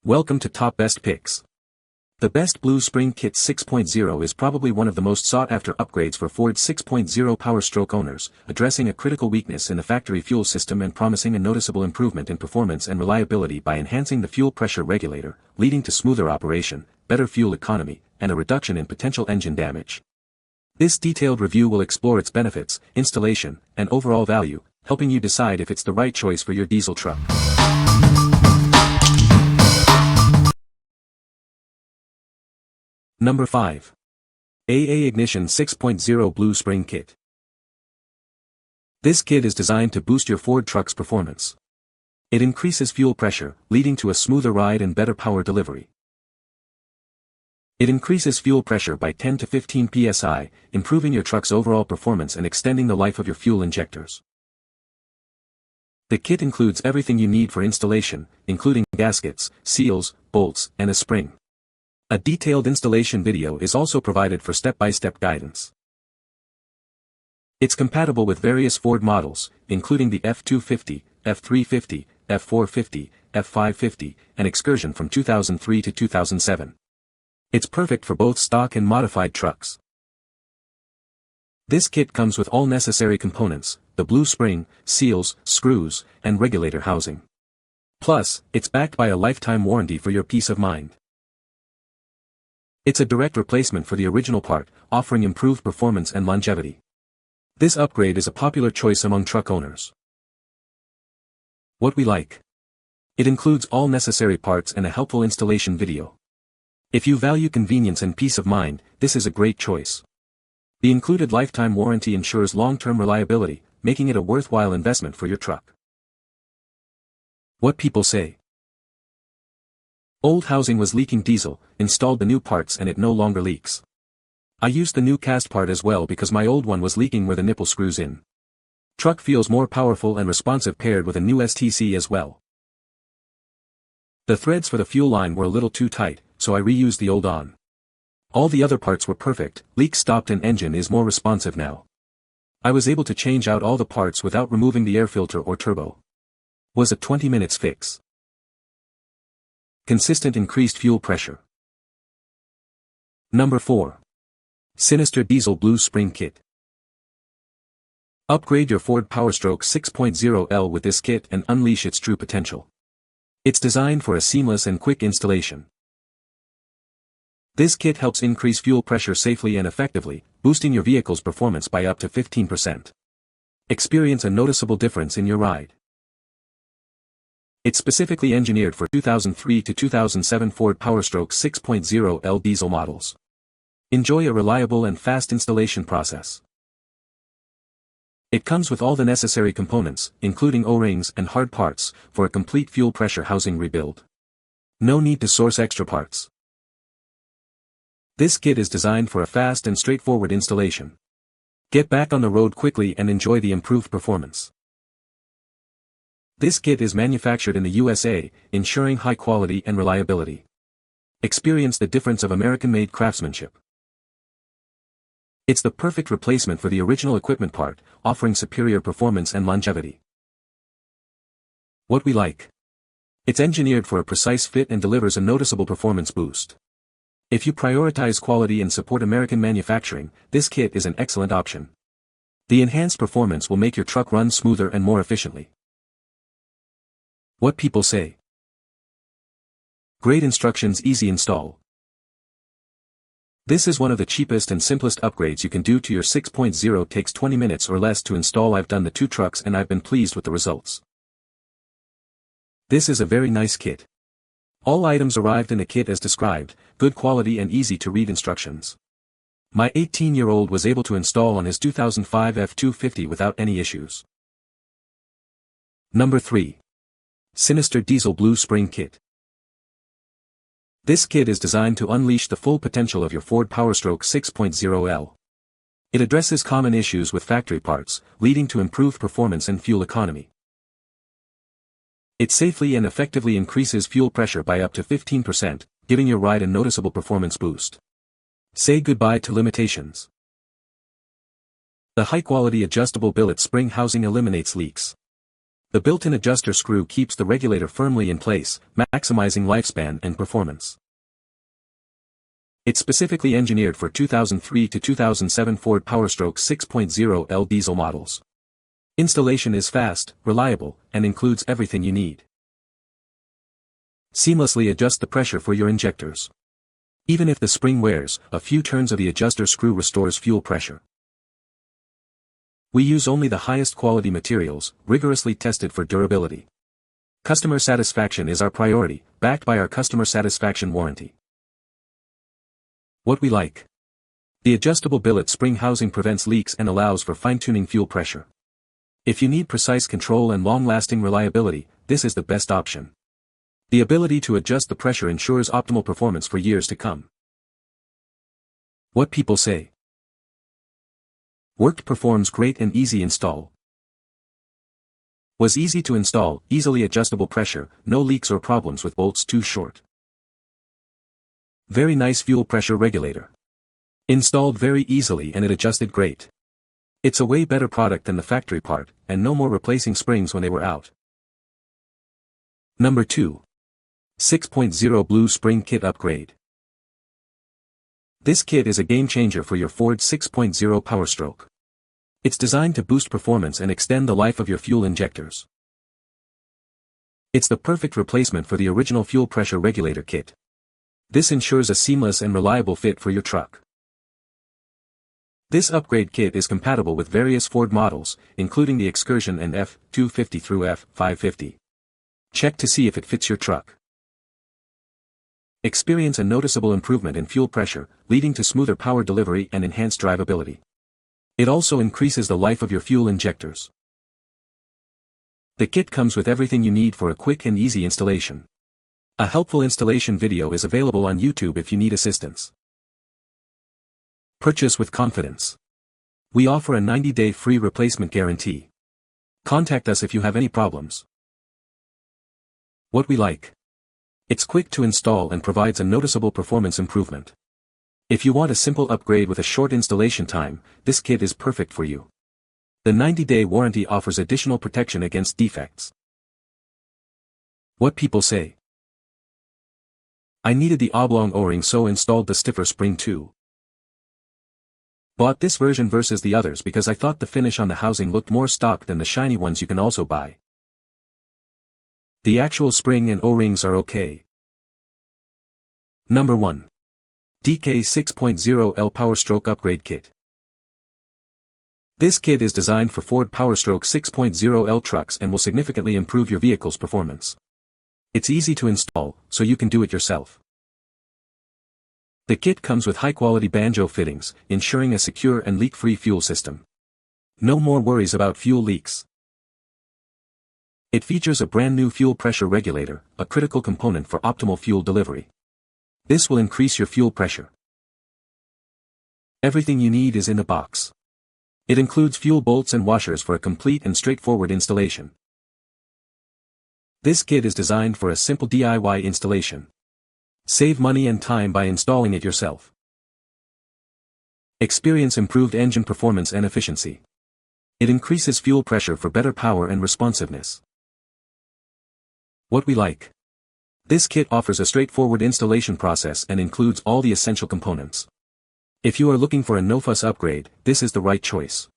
Welcome to Top Best Picks. The Best Blue Spring Kit 6.0 is probably one of the most sought-after upgrades for Ford 6.0 Powerstroke owners, addressing a critical weakness in the factory fuel system and promising a noticeable improvement in performance and reliability by enhancing the fuel pressure regulator, leading to smoother operation, better fuel economy, and a reduction in potential engine damage. This detailed review will explore its benefits, installation, and overall value, helping you decide if it's the right choice for your diesel truck. Number 5. AA Ignition 6.0 Blue Spring Kit. This kit is designed to boost your Ford truck's performance. It increases fuel pressure, leading to a smoother ride and better power delivery. It increases fuel pressure by 10 to 15 psi, improving your truck's overall performance and extending the life of your fuel injectors. The kit includes everything you need for installation, including gaskets, seals, bolts, and a spring. A detailed installation video is also provided for step-by-step guidance. It's compatible with various Ford models, including the F250, F350, F450, F550, and Excursion from 2003 to 2007. It's perfect for both stock and modified trucks. This kit comes with all necessary components: the blue spring, seals, screws, and regulator housing. Plus, it's backed by a lifetime warranty for your peace of mind. It's a direct replacement for the original part, offering improved performance and longevity. This upgrade is a popular choice among truck owners. What we like. It includes all necessary parts and a helpful installation video. If you value convenience and peace of mind, this is a great choice. The included lifetime warranty ensures long-term reliability, making it a worthwhile investment for your truck. What people say. Old housing was leaking diesel, installed the new parts and it no longer leaks. I used the new cast part as well because my old one was leaking where the nipple screws in. Truck feels more powerful and responsive paired with a new STC as well. The threads for the fuel line were a little too tight, so I reused the old on. All the other parts were perfect, leak stopped and engine is more responsive now. I was able to change out all the parts without removing the air filter or turbo. Was a 20 minutes fix. Consistent increased fuel pressure. Number 4. Sinister Diesel Blue Spring Kit. Upgrade your Ford Powerstroke 6.0L with this kit and unleash its true potential. It's designed for a seamless and quick installation. This kit helps increase fuel pressure safely and effectively, boosting your vehicle's performance by up to 15%. Experience a noticeable difference in your ride. It's specifically engineered for 2003 to 2007 Ford Powerstroke 6.0L diesel models. Enjoy a reliable and fast installation process. It comes with all the necessary components, including O-rings and hard parts, for a complete fuel pressure housing rebuild. No need to source extra parts. This kit is designed for a fast and straightforward installation. Get back on the road quickly and enjoy the improved performance. This kit is manufactured in the USA, ensuring high quality and reliability. Experience the difference of American-made craftsmanship. It's the perfect replacement for the original equipment part, offering superior performance and longevity. What we like. It's engineered for a precise fit and delivers a noticeable performance boost. If you prioritize quality and support American manufacturing, this kit is an excellent option. The enhanced performance will make your truck run smoother and more efficiently. What people say. Great instructions, easy install. This is one of the cheapest and simplest upgrades you can do to your 6.0. Takes 20 minutes or less to install. I've done the 2 trucks and I've been pleased with the results. This is a very nice kit. All items arrived in the kit as described, good quality and easy to read instructions. My 18-year-old was able to install on his 2005 F250 without any issues. Number 3. Sinister Diesel Blue Spring Kit. This kit is designed to unleash the full potential of your Ford Powerstroke 6.0L. It addresses common issues with factory parts, leading to improved performance and fuel economy. It safely and effectively increases fuel pressure by up to 15%, giving your ride a noticeable performance boost. Say goodbye to limitations. The high-quality adjustable billet spring housing eliminates leaks. The built-in adjuster screw keeps the regulator firmly in place, maximizing lifespan and performance. It's specifically engineered for 2003 to 2007 Ford Powerstroke 6.0L diesel models. Installation is fast, reliable, and includes everything you need. Seamlessly adjust the pressure for your injectors. Even if the spring wears, a few turns of the adjuster screw restores fuel pressure. We use only the highest quality materials, rigorously tested for durability. Customer satisfaction is our priority, backed by our customer satisfaction warranty. What we like. The adjustable billet spring housing prevents leaks and allows for fine-tuning fuel pressure. If you need precise control and long-lasting reliability, this is the best option. The ability to adjust the pressure ensures optimal performance for years to come. What people say. Worked, performs great and easy install. Was easy to install, easily adjustable pressure, no leaks or problems with bolts too short. Very nice fuel pressure regulator. Installed very easily and it adjusted great. It's a way better product than the factory part, and no more replacing springs when they were out. Number 2. 6.0 Blue Spring Kit Upgrade. This kit is a game changer for your Ford 6.0 Powerstroke. It's designed to boost performance and extend the life of your fuel injectors. It's the perfect replacement for the original fuel pressure regulator kit. This ensures a seamless and reliable fit for your truck. This upgrade kit is compatible with various Ford models, including the Excursion and F-250 through F-550. Check to see if it fits your truck. Experience a noticeable improvement in fuel pressure, leading to smoother power delivery and enhanced drivability. It also increases the life of your fuel injectors. The kit comes with everything you need for a quick and easy installation. A helpful installation video is available on YouTube if you need assistance. Purchase with confidence. We offer a 90-day free replacement guarantee. Contact us if you have any problems. What we like. It's quick to install and provides a noticeable performance improvement. If you want a simple upgrade with a short installation time, this kit is perfect for you. The 90-day warranty offers additional protection against defects. What people say. I needed the oblong O-ring, so installed the stiffer spring too. Bought this version versus the others because I thought the finish on the housing looked more stock than the shiny ones you can also buy. The actual spring and O-rings are okay. Number 1. DK 6.0L Powerstroke Upgrade Kit. This kit is designed for Ford Powerstroke 6.0L trucks and will significantly improve your vehicle's performance. It's easy to install, so you can do it yourself. The kit comes with high-quality banjo fittings, ensuring a secure and leak-free fuel system. No more worries about fuel leaks. It features a brand new fuel pressure regulator, a critical component for optimal fuel delivery. This will increase your fuel pressure. Everything you need is in the box. It includes fuel bolts and washers for a complete and straightforward installation. This kit is designed for a simple DIY installation. Save money and time by installing it yourself. Experience improved engine performance and efficiency. It increases fuel pressure for better power and responsiveness. What we like. This kit offers a straightforward installation process and includes all the essential components. If you are looking for a no-fuss upgrade, this is the right choice.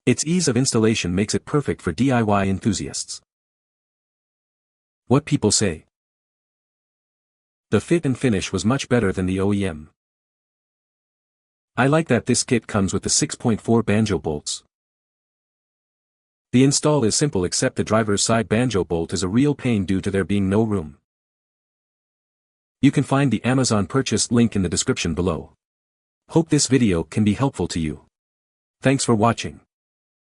Its ease of installation makes it perfect for DIY enthusiasts. What people say. The fit and finish was much better than the OEM. I like that this kit comes with the 6.4 banjo bolts. The install is simple, except the driver's side banjo bolt is a real pain due to there being no room. You can find the Amazon purchase link in the description below. Hope this video can be helpful to you. Thanks for watching.